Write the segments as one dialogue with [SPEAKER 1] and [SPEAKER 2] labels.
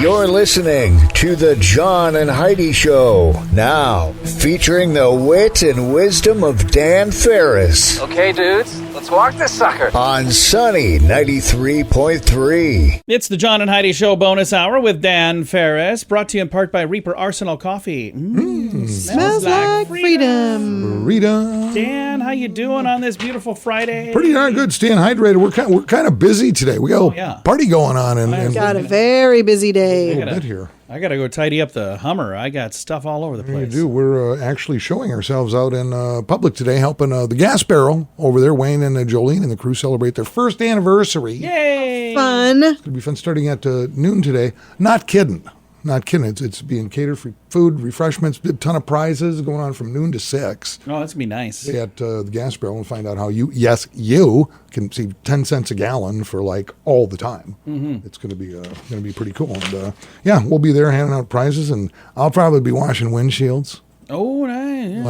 [SPEAKER 1] You're listening to the John and Heidi Show, now featuring the wit and wisdom of Dan Farris.
[SPEAKER 2] Okay, dudes, let's walk this sucker.
[SPEAKER 1] On Sunny 93.3.
[SPEAKER 3] It's the John and Heidi Show bonus hour with Dan Farris, brought to you in part by Reaper Arsenal Coffee.
[SPEAKER 4] Smells like freedom.
[SPEAKER 3] Dan, how you doing on this beautiful Friday?
[SPEAKER 5] Pretty darn good. Staying hydrated. We're kind of busy today. We got a party going on, and
[SPEAKER 4] Got a very busy day.
[SPEAKER 3] I got to go tidy up the Hummer. I got stuff all over the place.
[SPEAKER 5] You do. We're actually showing ourselves out in public today, helping the Gas Barrel over there. Wayne and Jolene and the crew celebrate their first anniversary.
[SPEAKER 3] Yay!
[SPEAKER 4] Fun.
[SPEAKER 5] It's going to be fun starting at noon today. Not kidding. It's being catered for food, refreshments, a ton of prizes going on from noon to 6.
[SPEAKER 3] Oh, that's going to be nice.
[SPEAKER 5] At the Gas Barrel and find out how you can see 10 cents a gallon for like all the time. Mm-hmm. It's going to be pretty cool. And we'll be there handing out prizes, and I'll probably be washing windshields.
[SPEAKER 3] Oh, nice.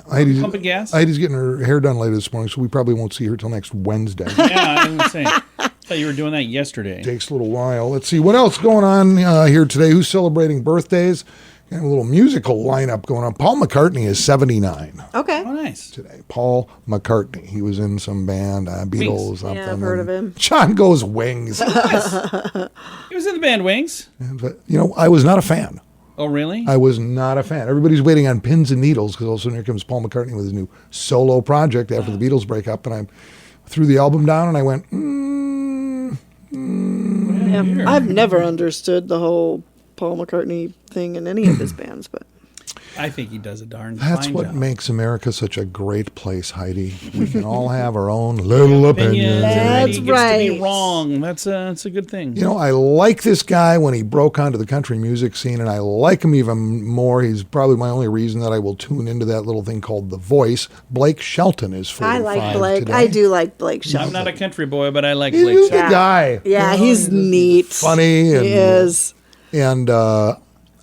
[SPEAKER 5] Heidi's
[SPEAKER 3] gas.
[SPEAKER 5] Heidi's getting her hair done later this morning, so we probably won't see her till next Wednesday.
[SPEAKER 3] Yeah, I was saying. I thought you were doing that yesterday.
[SPEAKER 5] Takes a little while. Let's see what else going on here today. Who's celebrating birthdays? Got a little musical lineup going on. Paul McCartney is 79.
[SPEAKER 4] Okay.
[SPEAKER 3] Oh, nice.
[SPEAKER 5] Today. Paul McCartney. He was in some band, Beatles. Something.
[SPEAKER 4] Yeah, I've heard of him.
[SPEAKER 5] John goes Wings.
[SPEAKER 3] He was in the band Wings.
[SPEAKER 5] But, I was not a fan.
[SPEAKER 3] Oh, really?
[SPEAKER 5] I was not a fan. Everybody's waiting on pins and needles because all of a sudden here comes Paul McCartney with his new solo project after the Beatles break up. And I threw the album down and I went,
[SPEAKER 4] Yeah, I've never understood the whole Paul McCartney thing in any of his bands, but
[SPEAKER 3] I think he does a darn
[SPEAKER 5] That's
[SPEAKER 3] fine
[SPEAKER 5] what
[SPEAKER 3] job.
[SPEAKER 5] makes America such a great place, Heidi. We can all have our own little opinions.
[SPEAKER 4] That's
[SPEAKER 3] He gets to be
[SPEAKER 4] right.
[SPEAKER 3] wrong. That's a good thing.
[SPEAKER 5] I like this guy when he broke onto the country music scene, and I like him even more. He's probably my only reason that I will tune into that little thing called The Voice. Blake Shelton is 45
[SPEAKER 4] I like Blake.
[SPEAKER 5] today.
[SPEAKER 4] I do like Blake Shelton.
[SPEAKER 3] I'm not a country boy, but I like
[SPEAKER 5] He's
[SPEAKER 3] Blake
[SPEAKER 5] a
[SPEAKER 3] Shelton.
[SPEAKER 5] good guy.
[SPEAKER 4] Yeah, he's neat.
[SPEAKER 5] Funny. And,
[SPEAKER 4] He is.
[SPEAKER 5] And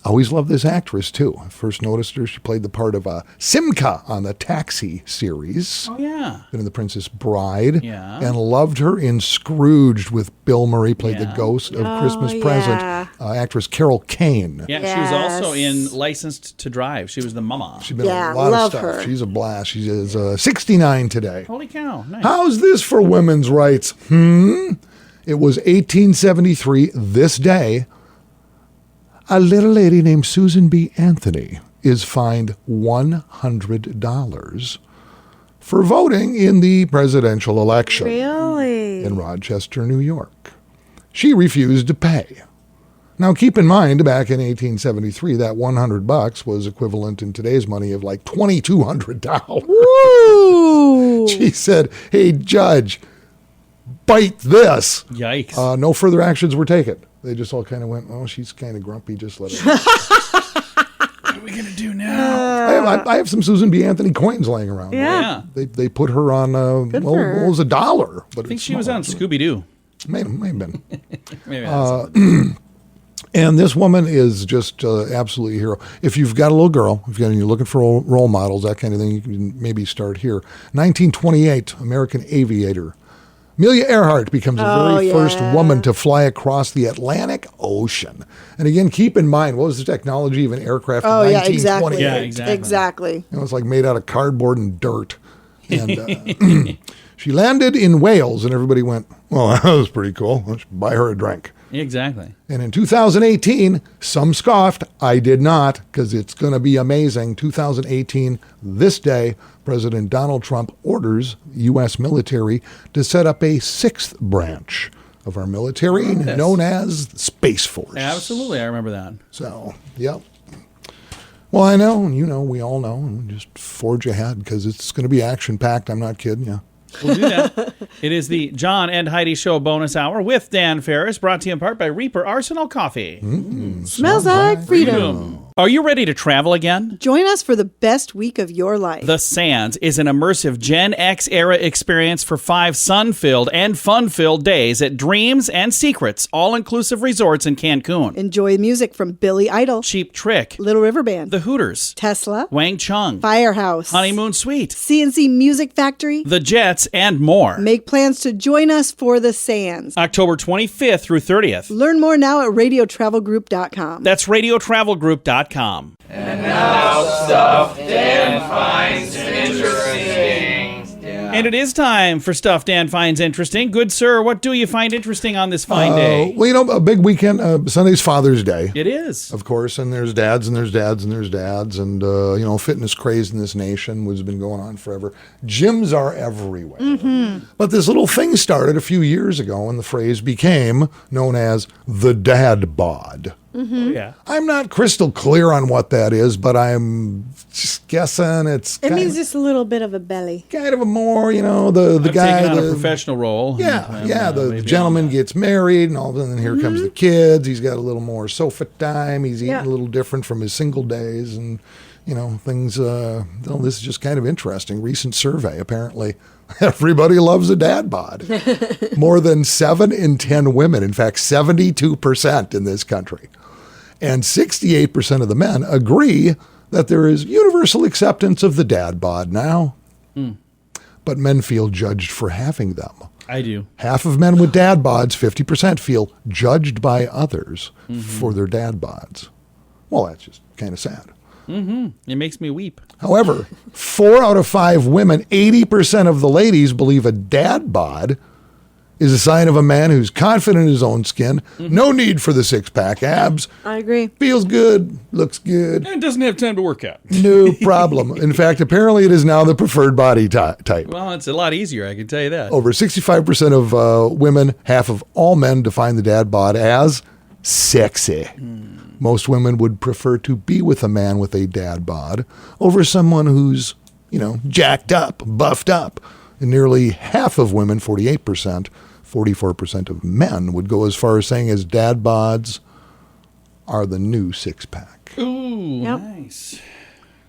[SPEAKER 5] always loved this actress, too. I first noticed her. She played the part of Simca on the Taxi series.
[SPEAKER 3] Oh, yeah.
[SPEAKER 5] Been in The Princess Bride.
[SPEAKER 3] Yeah.
[SPEAKER 5] And loved her in Scrooged with Bill Murray, played the ghost of Christmas Present.
[SPEAKER 4] yeah.
[SPEAKER 5] Actress Carol Kane.
[SPEAKER 3] Yeah,
[SPEAKER 4] Yes.
[SPEAKER 3] she was also in Licensed to Drive. She was the mama.
[SPEAKER 5] She's been in
[SPEAKER 4] Yeah,
[SPEAKER 5] a lot
[SPEAKER 4] love
[SPEAKER 5] of stuff.
[SPEAKER 4] her.
[SPEAKER 5] She's a blast. She is 69 today.
[SPEAKER 3] Holy cow. Nice.
[SPEAKER 5] How's this for women's rights? It was 1873, this day. A little lady named Susan B. Anthony is fined $100 for voting in the presidential election
[SPEAKER 4] Really?
[SPEAKER 5] in Rochester, New York. She refused to pay. Now, keep in mind, back in 1873, that $100 was equivalent in today's money of like $2,200.
[SPEAKER 4] Ooh.
[SPEAKER 5] She said, "Hey, judge, bite this."
[SPEAKER 3] Yikes.
[SPEAKER 5] No further actions were taken. They just all kind of went, "Oh, she's kind of grumpy. Just let her."
[SPEAKER 3] What are we going to do now?
[SPEAKER 5] I have some Susan B. Anthony coins laying around.
[SPEAKER 4] Yeah.
[SPEAKER 5] They put her on,
[SPEAKER 4] Good for her.
[SPEAKER 5] it was $1. But
[SPEAKER 3] I think she was on Scooby-Doo.
[SPEAKER 5] May have been.
[SPEAKER 3] Maybe that's
[SPEAKER 5] And this woman is just absolutely a hero. If you've got a little girl, you're looking for role models, that kind of thing, you can maybe start here. 1928, American aviator. Amelia Earhart becomes the very first woman to fly across the Atlantic Ocean. And again, keep in mind, what was the technology of an aircraft in 1928?
[SPEAKER 3] Yeah, exactly.
[SPEAKER 4] Exactly.
[SPEAKER 5] It was like made out of cardboard and dirt. And she landed in Wales, and everybody went, "Well, that was pretty cool. Let's buy her a drink."
[SPEAKER 3] Exactly.
[SPEAKER 5] And in 2018, some scoffed. I did not, because it's going to be amazing. 2018, this day, President Donald Trump orders U.S. military to set up a 6th branch of our military known as Space Force.
[SPEAKER 3] Absolutely. I remember that.
[SPEAKER 5] So, yep. Well, I know, and we all know, and just forge ahead because it's going to be action-packed. I'm not kidding you.
[SPEAKER 3] We'll do that. It is the John and Heidi Show bonus hour with Dan Farris, brought to you in part by Reaper Arsenal Coffee.
[SPEAKER 4] Smells like freedom.
[SPEAKER 3] Are you ready to travel again?
[SPEAKER 4] Join us for the best week of your life.
[SPEAKER 3] The Sands is an immersive Gen X era experience for 5 sun-filled and fun-filled days at Dreams and Secrets all-inclusive resorts in Cancun.
[SPEAKER 4] Enjoy music from Billy Idol,
[SPEAKER 3] Cheap Trick,
[SPEAKER 4] Little River Band,
[SPEAKER 3] The Hooters,
[SPEAKER 4] Tesla,
[SPEAKER 3] Wang Chung,
[SPEAKER 4] Firehouse,
[SPEAKER 3] Honeymoon Suite,
[SPEAKER 4] CNC Music Factory,
[SPEAKER 3] The Jets, and more.
[SPEAKER 4] Make plans to join us for the Sands.
[SPEAKER 3] October 25th through 30th.
[SPEAKER 4] Learn more now at radiotravelgroup.com.
[SPEAKER 3] That's radiotravelgroup.com.
[SPEAKER 2] And now stuff Dan finds interesting.
[SPEAKER 3] And it is time for Stuff Dan Finds Interesting. Good sir, what do you find interesting on this fine day?
[SPEAKER 5] Well, a big weekend. Sunday's Father's Day.
[SPEAKER 3] It is.
[SPEAKER 5] Of course, and there's dads and there's dads and there's dads. And, fitness craze in this nation has been going on forever. Gyms are everywhere. Mm-hmm. But this little thing started a few years ago, and the phrase became known as the dad bod.
[SPEAKER 4] Mm-hmm.
[SPEAKER 3] Oh, yeah.
[SPEAKER 5] I'm not crystal clear on what that is, but I'm just guessing it
[SPEAKER 4] means just a little bit of a belly.
[SPEAKER 5] kind of a more, the
[SPEAKER 3] I've
[SPEAKER 5] guy.
[SPEAKER 3] taken on a professional role.
[SPEAKER 5] The
[SPEAKER 3] maybe
[SPEAKER 5] gentleman gets married, and all of a sudden here comes the kids. He's got a little more sofa time. He's eating a little different from his single days, and things. This is just kind of interesting. Recent survey, apparently, everybody loves a dad bod. More than 7 in 10 women, in fact, 72% in this country, and 68% of the men agree that there is universal acceptance of the dad bod now. But men feel judged for having them.
[SPEAKER 3] I do.
[SPEAKER 5] Half of men with dad bods, 50%, feel judged by others for their dad bods. Well, that's just kind of sad.
[SPEAKER 3] Mm-hmm. It makes me weep.
[SPEAKER 5] However, 4 out of 5 women, 80% of the ladies, believe a dad bod is a sign of a man who's confident in his own skin, no need for the 6-pack abs,
[SPEAKER 4] I agree.
[SPEAKER 5] feels good, looks good,
[SPEAKER 3] And doesn't have time to work out.
[SPEAKER 5] no problem. In fact, apparently it is now the preferred body type.
[SPEAKER 3] Well, it's a lot easier, I can tell you that.
[SPEAKER 5] Over 65% of women, half of all men, define the dad bod as sexy. Most women would prefer to be with a man with a dad bod over someone who's, jacked up, buffed up. And nearly half of women, 48%, 44% of men would go as far as saying as dad bods are the new 6-pack.
[SPEAKER 3] Ooh,
[SPEAKER 4] Yep.
[SPEAKER 3] nice.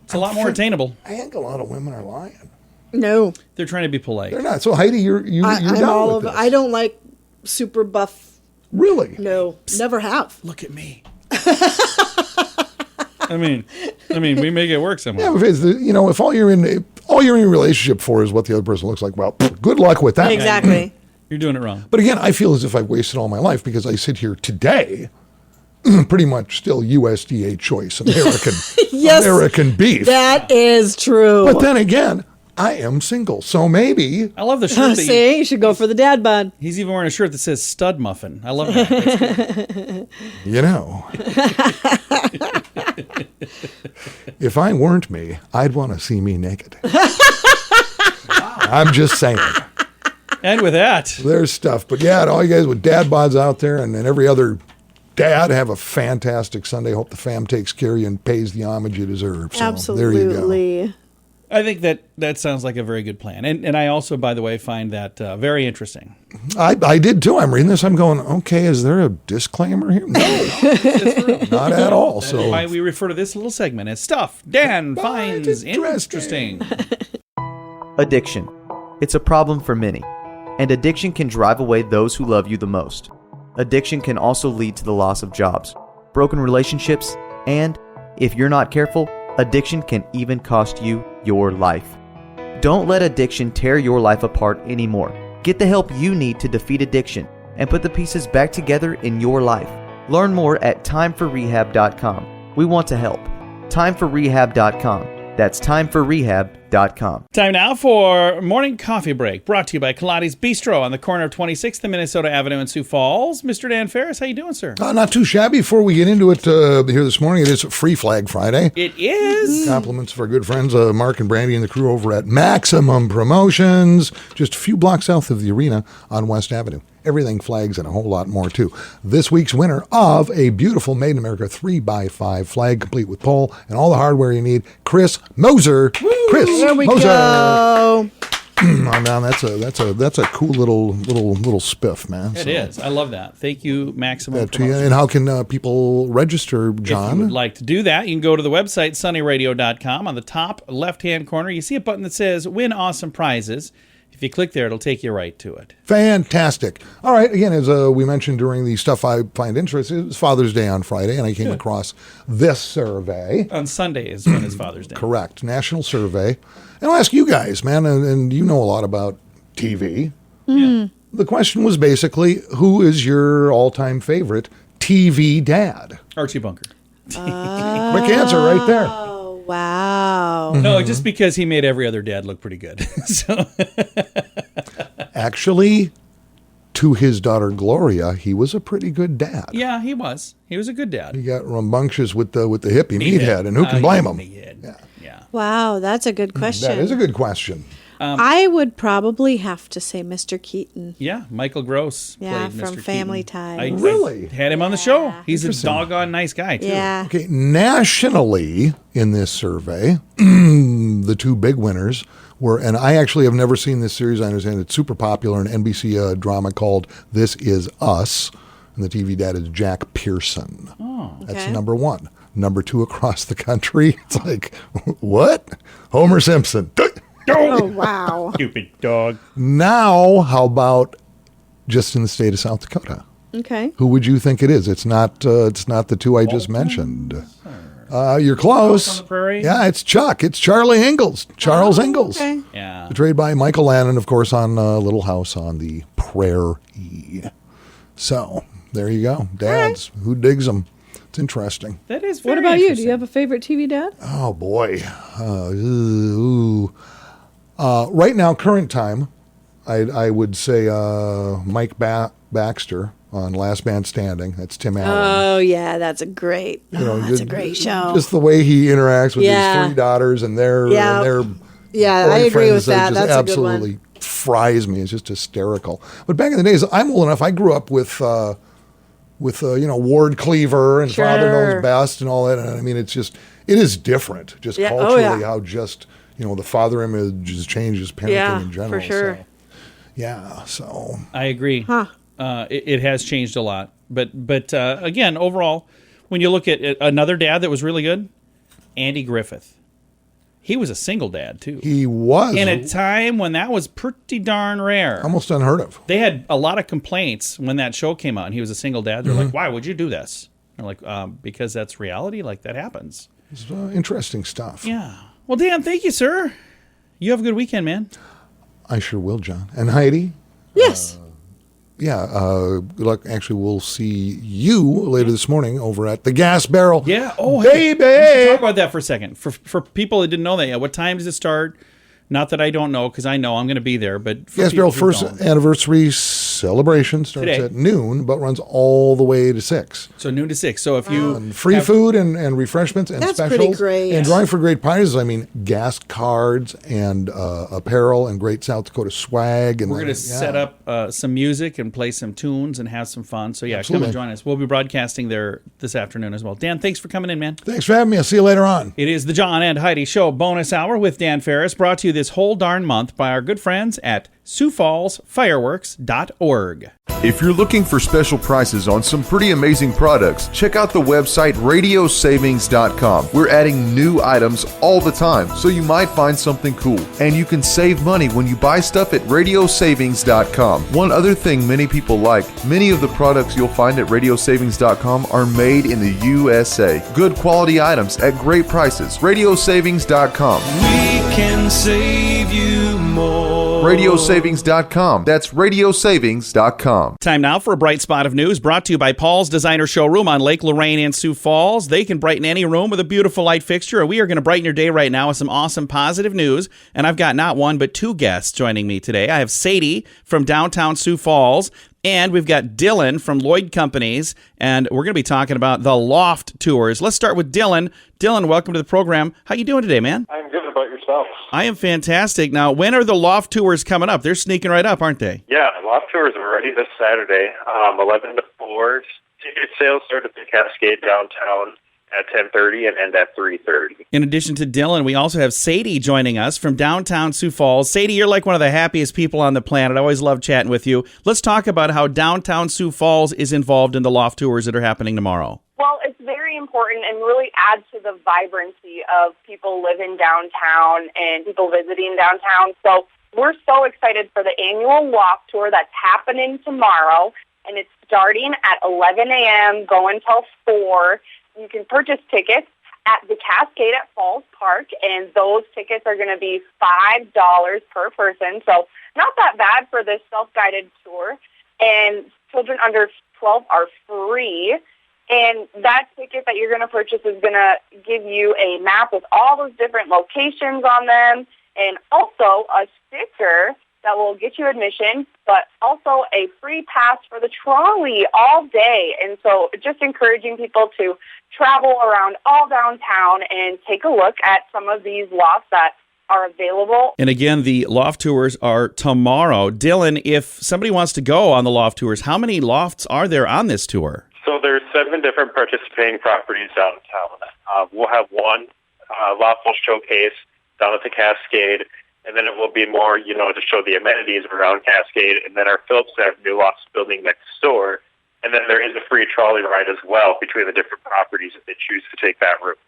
[SPEAKER 3] It's a lot more attainable.
[SPEAKER 5] I think a lot of women are lying.
[SPEAKER 4] No.
[SPEAKER 3] They're trying to be polite.
[SPEAKER 5] They're not. So You're
[SPEAKER 4] I'm
[SPEAKER 5] down
[SPEAKER 4] all
[SPEAKER 5] with
[SPEAKER 4] over.
[SPEAKER 5] this.
[SPEAKER 4] I don't like super buff.
[SPEAKER 5] Really?
[SPEAKER 4] No. Never have.
[SPEAKER 3] Look at me. I mean, we make it work somehow.
[SPEAKER 5] Yeah, if all you're in a relationship for is what the other person looks like, well, good luck with that.
[SPEAKER 4] Exactly.
[SPEAKER 3] You're doing it wrong.
[SPEAKER 5] But again, I feel as if I've wasted all my life because I sit here today, pretty much still USDA choice American
[SPEAKER 4] Yes.
[SPEAKER 5] American beef.
[SPEAKER 4] That is true.
[SPEAKER 5] But then again, I am single, so maybe
[SPEAKER 3] I love the shirt that
[SPEAKER 4] See, you should go for the dad bod.
[SPEAKER 3] he's even wearing a shirt that says stud muffin. I love that. That's cool.
[SPEAKER 5] If I weren't me, I'd want to see me naked. I'm just saying.
[SPEAKER 3] And with that,
[SPEAKER 5] There's stuff. But yeah, to all you guys with dad bods out there and every other dad, have a fantastic Sunday. Hope the fam takes care of you and pays the homage you deserve. So
[SPEAKER 4] Absolutely.
[SPEAKER 5] there you go.
[SPEAKER 3] I think that sounds like a very good plan. And I also, by the way, find that very interesting.
[SPEAKER 5] I did too. I'm reading this. I'm going, okay, is there a disclaimer here? No, not at all.
[SPEAKER 3] That's
[SPEAKER 5] So
[SPEAKER 3] why we refer to this little segment as Stuff Dan Finds Interesting.
[SPEAKER 6] Addiction. It's a problem for many, and addiction can drive away those who love you the most. Addiction can also lead to the loss of jobs, broken relationships, and, if you're not careful, addiction can even cost you your life. Don't let addiction tear your life apart anymore. Get the help you need to defeat addiction and put the pieces back together in your life. Learn more at Time4Rehab.com. We want to help. Time4Rehab.com. That's Time4Rehab.com.
[SPEAKER 3] Time now for Morning Coffee Break, brought to you by Kaladi's Bistro on the corner of 26th and Minnesota Avenue in Sioux Falls. Mr. Dan Farris, how you doing, sir?
[SPEAKER 5] not too shabby. Before we get into it here this morning, it is Free Flag Friday.
[SPEAKER 3] It is.
[SPEAKER 5] Compliments of our good friends Mark and Brandy and the crew over at Maximum Promotions, just a few blocks south of the arena on West Avenue. Everything flags and a whole lot more, too. This week's winner of a beautiful Made in America 3x5 flag, complete with pole and all the hardware you need, Chris Moser.
[SPEAKER 3] Woo!
[SPEAKER 5] Chris
[SPEAKER 4] There we
[SPEAKER 5] Moser.
[SPEAKER 4] go.
[SPEAKER 5] Oh, man, that's a cool little spiff, man.
[SPEAKER 3] It is. I love that. Thank you, Maximum.
[SPEAKER 5] And how can people register, John?
[SPEAKER 3] If you would like to do that, you can go to the website, sunnyradio.com. On the top left-hand corner, you see a button that says Win Awesome Prizes. If you click there, it'll take you right to it.
[SPEAKER 5] Fantastic. All right. Again, as we mentioned during the stuff I find interesting, it was Father's Day on Friday, and I came across this survey.
[SPEAKER 3] On Sunday is when it's Father's Day.
[SPEAKER 5] Correct. National survey. And I'll ask you guys, man, and you know a lot about TV.
[SPEAKER 3] Yeah.
[SPEAKER 5] The question was basically, who is your all-time favorite TV dad?
[SPEAKER 3] Archie Bunker.
[SPEAKER 5] Quick answer right there.
[SPEAKER 4] Oh, wow.
[SPEAKER 3] No, just because he made every other dad look pretty good. So
[SPEAKER 5] Actually, to his daughter Gloria, he was a pretty good dad.
[SPEAKER 3] yeah, he was. He was a good dad.
[SPEAKER 5] He got rambunctious with the hippie meathead, and who can blame him?
[SPEAKER 3] Yeah.
[SPEAKER 4] Wow, that's a good question.
[SPEAKER 5] That is a good question.
[SPEAKER 4] I would probably have to say Mr. Keaton.
[SPEAKER 3] Yeah, Michael Gross
[SPEAKER 4] Yeah,
[SPEAKER 3] played
[SPEAKER 4] from
[SPEAKER 3] Mr.
[SPEAKER 4] Family
[SPEAKER 3] Keaton.
[SPEAKER 4] Ties.
[SPEAKER 5] Really?
[SPEAKER 3] I had him on the show. He's a
[SPEAKER 5] Interesting.
[SPEAKER 3] doggone nice guy, too.
[SPEAKER 4] Yeah.
[SPEAKER 5] Okay, nationally in this survey, the two big winners were, and I actually have never seen this series. I understand it's super popular, an NBC drama called This Is Us, and the TV dad is Jack Pearson.
[SPEAKER 3] Oh.
[SPEAKER 5] That's
[SPEAKER 4] Okay.
[SPEAKER 5] number one. Number two across the country, it's like, what? Homer Simpson.
[SPEAKER 4] Oh, wow.
[SPEAKER 3] Stupid dog.
[SPEAKER 5] Now, how about just in the state of South Dakota?
[SPEAKER 4] Okay.
[SPEAKER 5] Who would you think it is? It's not the two I just mentioned. You're close.
[SPEAKER 3] on the Prairie?
[SPEAKER 5] Yeah, it's Chuck. It's Charlie Ingalls. Charles Ingalls.
[SPEAKER 4] Okay.
[SPEAKER 3] Yeah.
[SPEAKER 5] Portrayed by Michael Lannon, of course, on Little House on the Prairie. So, there you go. Dads, who digs them? It's interesting.
[SPEAKER 3] That is very
[SPEAKER 4] What about you? Do
[SPEAKER 3] interesting.
[SPEAKER 4] you have a favorite TV dad?
[SPEAKER 5] Oh, boy. Right now, current time, I would say Mike Baxter on Last Man Standing. That's Tim Allen.
[SPEAKER 4] Oh, yeah, that's a great, that's a
[SPEAKER 5] just-
[SPEAKER 4] great show.
[SPEAKER 5] Just the way he interacts with
[SPEAKER 4] Yeah.
[SPEAKER 5] his three daughters and their
[SPEAKER 4] Yeah, I agree with
[SPEAKER 5] boyfriends,
[SPEAKER 4] that.
[SPEAKER 5] just
[SPEAKER 4] That's a good one.
[SPEAKER 5] absolutely fries me. It's just hysterical. But back in the days, I'm old enough. I grew up with Ward Cleaver and Father
[SPEAKER 4] Sure.
[SPEAKER 5] Knows Best and all that. And I mean, it is different, just
[SPEAKER 4] Yeah. Oh,
[SPEAKER 5] culturally,
[SPEAKER 4] yeah.
[SPEAKER 5] how just the father image has changed as parenting
[SPEAKER 4] Yeah,
[SPEAKER 5] in general.
[SPEAKER 4] for sure.
[SPEAKER 5] So, yeah. So
[SPEAKER 3] I agree.
[SPEAKER 4] Huh.
[SPEAKER 3] It has changed a lot. But again, overall, when you look at another dad that was really good, Andy Griffith. He was a single dad, too.
[SPEAKER 5] he was
[SPEAKER 3] In a time when that was pretty darn rare.
[SPEAKER 5] almost unheard of.
[SPEAKER 3] They had a lot of complaints when that show came out and he was a single dad. They're like, why would you do this? They're like, because that's reality. Like, that happens.
[SPEAKER 5] It's interesting stuff.
[SPEAKER 3] Yeah. Well, Dan, thank you, sir. You have a good weekend, man.
[SPEAKER 5] I sure will, John. And Heidi?
[SPEAKER 4] Yes.
[SPEAKER 5] Good luck. Actually, we'll see you later this morning over at the Gas Barrel.
[SPEAKER 3] Yeah. Oh, hey.
[SPEAKER 5] baby.
[SPEAKER 3] Talk about that for a second. For people that didn't know that yet, what time does it start? Not that I don't know, because I know I'm going to be there. But for
[SPEAKER 5] Gas
[SPEAKER 3] people
[SPEAKER 5] Barrel
[SPEAKER 3] who
[SPEAKER 5] first
[SPEAKER 3] don't.
[SPEAKER 5] anniversary celebration starts
[SPEAKER 3] Today.
[SPEAKER 5] at noon, but runs all the way to 6.
[SPEAKER 3] So noon to 6. So if you
[SPEAKER 5] And free
[SPEAKER 3] have-
[SPEAKER 5] food and refreshments and
[SPEAKER 4] That's
[SPEAKER 5] specials.
[SPEAKER 4] pretty great.
[SPEAKER 5] And drawing for great prizes. I mean, gas cards and apparel and great South Dakota swag. And
[SPEAKER 3] we're going to set up some music and play some tunes and have some fun. So yeah,
[SPEAKER 5] Absolutely.
[SPEAKER 3] come and join us. We'll be broadcasting there this afternoon as well. Dan, thanks for coming in, man.
[SPEAKER 5] Thanks for having me. I'll see you later on.
[SPEAKER 3] It is the John and Heidi Show bonus hour with Dan Farris, brought to you this whole darn month by our good friends at SiouxFallsFireworks.org.
[SPEAKER 7] If you're looking for special prices on some pretty amazing products, check out the website radiosavings.com. We're adding new items all the time, so you might find something cool. And you can save money when you buy stuff at radiosavings.com. One other thing many people like, many of the products you'll find at radiosavings.com are made in the USA. Good quality items at great prices. radiosavings.com.
[SPEAKER 2] We can save you more.
[SPEAKER 7] radiosavings.com. That's radiosavings.com.
[SPEAKER 3] Time now for a bright spot of news brought to you by Paul's Designer Showroom on Lake Lorraine in Sioux Falls. They can brighten any room with a beautiful light fixture. We are going to brighten your day right now with some awesome positive news. And I've got not one, but two guests joining me today. I have Sadie from downtown Sioux Falls, and we've got Dylan from Lloyd Companies, and we're going to be talking about the Loft Tours. Let's start with Dylan. Dylan, welcome to the program. How you doing today, man?
[SPEAKER 8] I'm good. About yourself?
[SPEAKER 3] I am fantastic. Now, when are the Loft Tours coming up? They're sneaking right up, aren't they?
[SPEAKER 8] Yeah, Loft Tours are ready this Saturday, 11 to 4. Ticket sales start at the Cascade downtown. at 10:30 and end at 3:30.
[SPEAKER 3] In addition to Dylan, we also have Sadie joining us from downtown Sioux Falls. Sadie, you're like one of the happiest people on the planet. I always love chatting with you. Let's talk about how downtown Sioux Falls is involved in the loft tours that are happening tomorrow.
[SPEAKER 9] Well, it's very important and really adds to the vibrancy of people living downtown and people visiting downtown. So we're so excited for the annual loft tour that's happening tomorrow, and it's starting at 11 a.m., going till 4. You can purchase tickets at the Cascade at Falls Park, and those tickets are going to be $5 per person. So not that bad for this self-guided tour. And children under 12 are free. And that ticket that you're going to purchase is going to give you a map with all those different locations on them, and also a sticker that will get you admission, but also a free pass for the trolley all day. And so just encouraging people to travel around all downtown and take a look at some of these lofts that are available.
[SPEAKER 3] And again, the loft tours are tomorrow. Dylan, if somebody wants to go on the loft tours, how many lofts are there on this tour?
[SPEAKER 8] So there's 7 different participating properties downtown. We'll have one loft will showcase down at the Cascade, and then it will be more, to show the amenities around Cascade, and then our Phillips Avenue Lofts building next door. And then there is a free trolley ride as well between the different properties if they choose to take that route.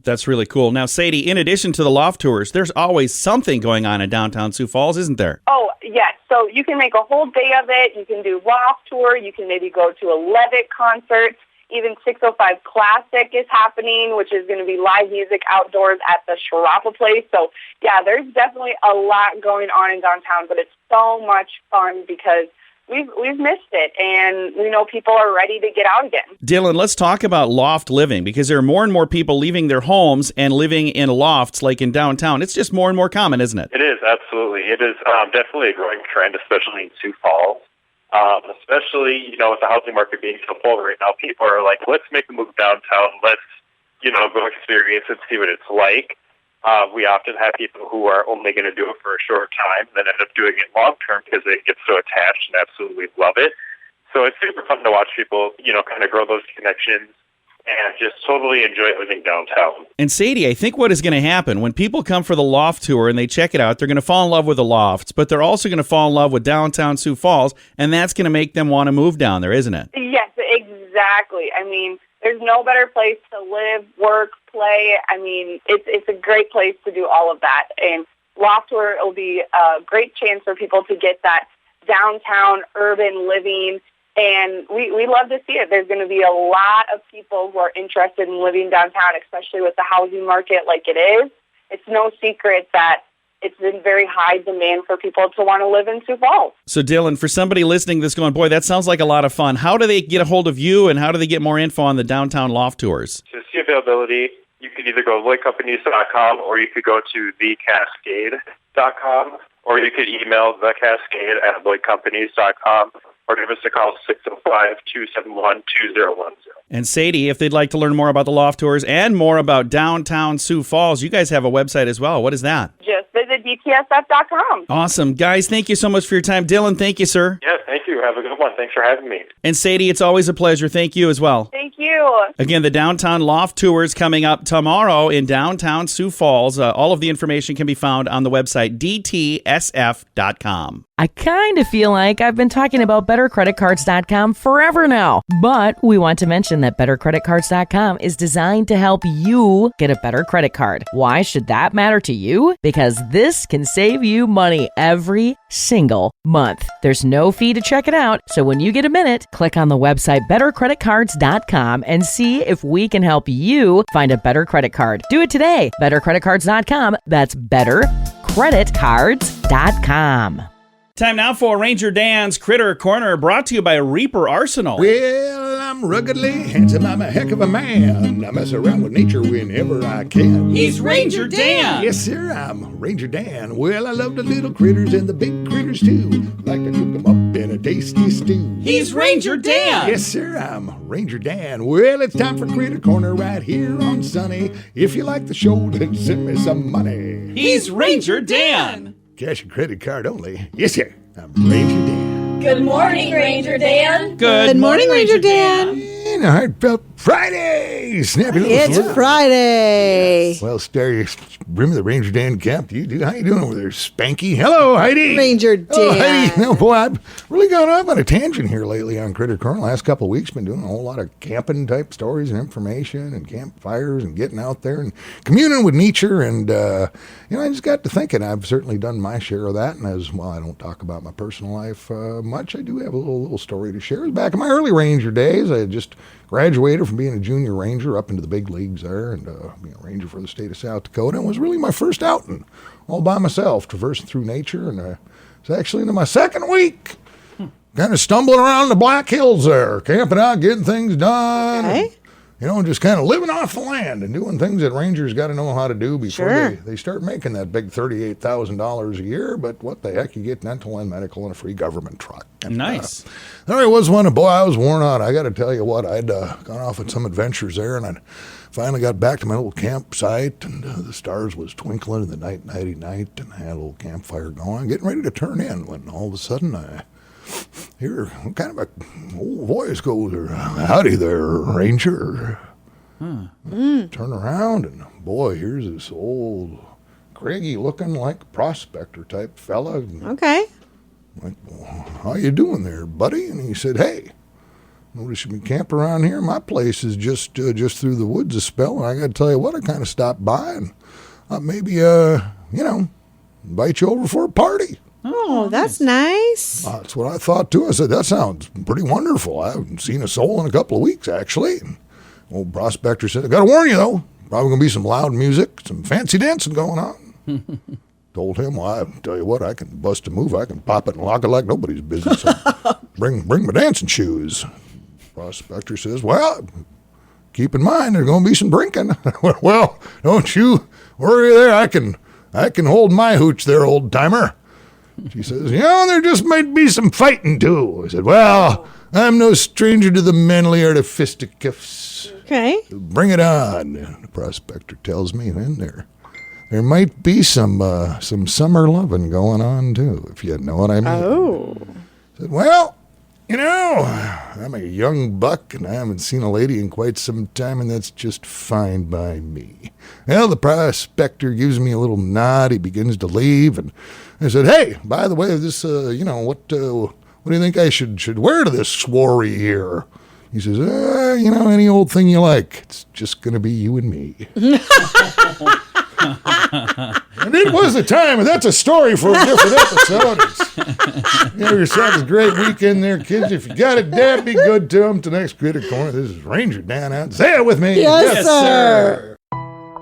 [SPEAKER 3] That's really cool. Now, Sadie, in addition to the loft tours, there's always something going on in downtown Sioux Falls, isn't there?
[SPEAKER 9] Oh, yes. So you can make a whole day of it. You can do loft tour. You can maybe go to a Levitt concert. Even 605 Classic is happening, which is going to be live music outdoors at the Sharapa Place. So, yeah, there's definitely a lot going on in downtown, but it's so much fun because we've missed it, and we know people are ready to get out again. Dylan,
[SPEAKER 3] let's talk about loft living, because there are more and more people leaving their homes and living in lofts like in downtown. It's just more and more common, isn't it?
[SPEAKER 8] It is, absolutely. It is definitely a growing trend, especially in Sioux Falls. Especially, with the housing market being so full right now, people are like, let's make a move downtown. Let's, go experience and see what it's like. We often have people who are only going to do it for a short time, then end up doing it long term because they get so attached and absolutely love it. So it's super fun to watch people, kind of grow those connections and just totally enjoy living downtown.
[SPEAKER 3] And Sadie, I think what is going to happen when people come for the loft tour and they check it out, they're going to fall in love with the lofts, but they're also going to fall in love with downtown Sioux Falls, and that's going to make them want to move down there, isn't it?
[SPEAKER 9] Yes, exactly. I mean, there's no better place to live, work, play. I mean, it's a great place to do all of that. And loft tour will be a great chance for people to get that downtown urban living. And we love to see it. There's going to be a lot of people who are interested in living downtown, especially with the housing market like it is. It's no secret that it's in very high demand for people to want to live in Sioux Falls.
[SPEAKER 3] So, Dylan, for somebody listening that's going, boy, that sounds like a lot of fun, how do they get a hold of you, and how do they get more info on the downtown loft tours?
[SPEAKER 8] To see availability, you could either go to lloydcompanies.com, or you could go to thecascade.com, or you could email thecascade@lloydcompanies.com. Or give us a call, 605-271-2010.
[SPEAKER 3] And Sadie, if they'd like to learn more about the loft tours and more about downtown Sioux Falls, you guys have a website as well. What is that?
[SPEAKER 9] Just visit DTSF.com.
[SPEAKER 3] Awesome. Guys, thank you so much for your time. Dylan, thank you, sir.
[SPEAKER 8] Yeah, thank you. Have a good one. Thanks for having me.
[SPEAKER 3] And Sadie, it's always a pleasure. Thank you as well.
[SPEAKER 9] Thank you.
[SPEAKER 3] Again, the downtown loft tours coming up tomorrow in downtown Sioux Falls. All of the information can be found on the website DTSF.com.
[SPEAKER 10] I kind of feel like I've been talking about BetterCreditCards.com forever now, but we want to mention that BetterCreditCards.com is designed to help you get a better credit card. Why should that matter to you? Because this can save you money every single month. There's no fee to check it out, so when you get a minute, click on the website BetterCreditCards.com and see if we can help you find a better credit card. Do it today. BetterCreditCards.com. That's BetterCreditCards.com.
[SPEAKER 3] Time now for Ranger Dan's Critter Corner, brought to you by Reaper Arsenal.
[SPEAKER 5] Well, I'm ruggedly handsome, I'm a heck of a man. I mess around with nature whenever I can.
[SPEAKER 3] He's Ranger Dan.
[SPEAKER 5] Yes, sir, I'm Ranger Dan. Well, I love the little critters and the big critters too. Like to cook them up in a tasty stew.
[SPEAKER 3] He's Ranger Dan.
[SPEAKER 5] Yes, sir, I'm Ranger Dan. Well, it's time for Critter Corner right here on Sunny. If you like the show, then send me some money.
[SPEAKER 3] He's Ranger Dan.
[SPEAKER 5] Cash and credit card only. Yes, sir. I'm Ranger Dan.
[SPEAKER 11] Good morning, Ranger Dan.
[SPEAKER 3] Good morning, Ranger Dan.
[SPEAKER 5] And a heartfelt Friday! Snappy little
[SPEAKER 4] It's
[SPEAKER 5] salute.
[SPEAKER 4] Friday.
[SPEAKER 5] Well, Starry, remember the Ranger Dan Kemp? How you doing over there, Spanky? Hello, Heidi.
[SPEAKER 4] Ranger Dan.
[SPEAKER 5] Oh, Heidi. No, boy, I've really gone off on a tangent here lately on Critter Corner. The last couple of weeks, been doing a whole lot of camping type stories and information and campfires and getting out there and communing with nature. And, I just got to thinking I've certainly done my share of that. And as well, I don't talk about my personal life much. I do have a little story to share. Back in my early Ranger days, I had just graduated from being a junior ranger up into the big leagues there and being a ranger for the state of South Dakota. It was really my first outing all by myself, traversing through nature. And it's actually into my second week, kind of stumbling around the Black Hills there, camping out, getting things done.
[SPEAKER 4] Okay.
[SPEAKER 5] And, just kind of living off the land and doing things that rangers got to know how to do before they start making that big $38,000 a year. But what the heck, you get dental and medical and a free government truck. And,
[SPEAKER 3] Nice.
[SPEAKER 5] There I was one, and boy, I was worn out. I got to tell you what, I'd gone off on some adventures there, and I finally got back to my little campsite, and the stars was twinkling in the nighty night, and I had a little campfire going, getting ready to turn in, when all of a sudden I hear kind of a old voice goes, "Howdy there, Ranger." Turn around, and boy, here's this old, craggy looking like prospector type fella.
[SPEAKER 4] Okay.
[SPEAKER 5] Like, well, how you doing there, buddy? And he said, "Hey, notice you've been camping around here. My place is just through the woods a spell, and I got to tell you what, I kind of stopped by and maybe, invite you over for a party."
[SPEAKER 4] Oh, that's nice.
[SPEAKER 5] That's what I thought, too. I said, that sounds pretty wonderful. I haven't seen a soul in a couple of weeks, actually. And old prospector said, "I got to warn you, though, probably going to be some loud music, some fancy dancing going on." Told him, "Well, I tell you what, I can bust a move. I can pop it and lock it like nobody's business. So bring my dancing shoes." Prospector says, "Well, keep in mind there's going to be some drinking." "Well, don't you worry there. I can hold my hooch there, old timer." She says, "There just might be some fighting too." I said, "Well, I'm no stranger to the manly art of fisticuffs.
[SPEAKER 4] Okay.
[SPEAKER 5] Bring it on." The prospector tells me then there might be some summer loving going on too, if you know what I mean.
[SPEAKER 4] Oh.
[SPEAKER 5] I said, "Well, I'm a young buck and I haven't seen a lady in quite some time, and that's just fine by me." Well, the prospector gives me a little nod. He begins to leave, and I said, "Hey, by the way, this, what do you think I should wear to this soiree here?" He says, any old thing you like. It's just going to be you and me." And it was the time, and that's a story for a different episode. You have yourselves a great weekend there, kids. If you got a dad, be good to them. To the next Critter Corner, this is Ranger Dan out. Say it with me.
[SPEAKER 4] Yes, sir.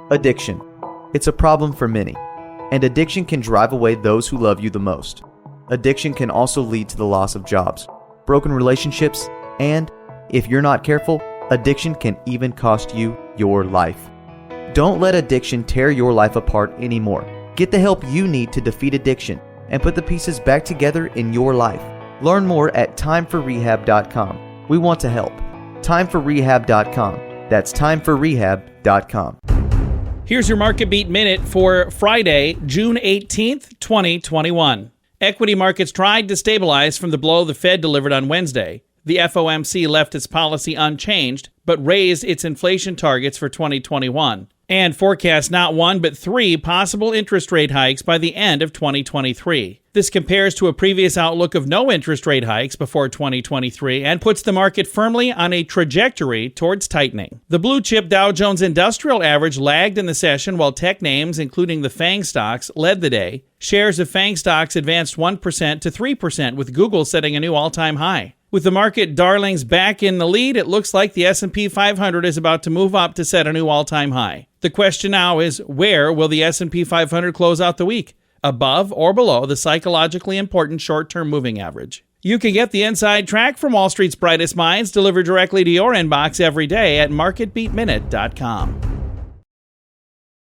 [SPEAKER 6] Addiction. It's a problem for many, and addiction can drive away those who love you the most. Addiction can also lead to the loss of jobs, broken relationships, and, if you're not careful, addiction can even cost you your life. Don't let addiction tear your life apart anymore. Get the help you need to defeat addiction and put the pieces back together in your life. Learn more at Time4Rehab.com. We want to help. Time4Rehab.com. That's Time4Rehab.com.
[SPEAKER 3] Here's your Market Beat Minute for Friday, June 18th, 2021. Equity markets tried to stabilize from the blow the Fed delivered on Wednesday. The FOMC left its policy unchanged, but raised its inflation targets for 2021 and forecast not one but 3 possible interest rate hikes by the end of 2023. This compares to a previous outlook of no interest rate hikes before 2023 and puts the market firmly on a trajectory towards tightening. The blue chip Dow Jones Industrial Average lagged in the session while tech names, including the FANG stocks, led the day. Shares of FANG stocks advanced 1% to 3%, with Google setting a new all-time high. With the market darlings back in the lead, it looks like the S&P 500 is about to move up to set a new all-time high. The question now is, where will the S&P 500 close out the week? Above or below the psychologically important short-term moving average? You can get the inside track from Wall Street's brightest minds delivered directly to your inbox every day at marketbeatminute.com.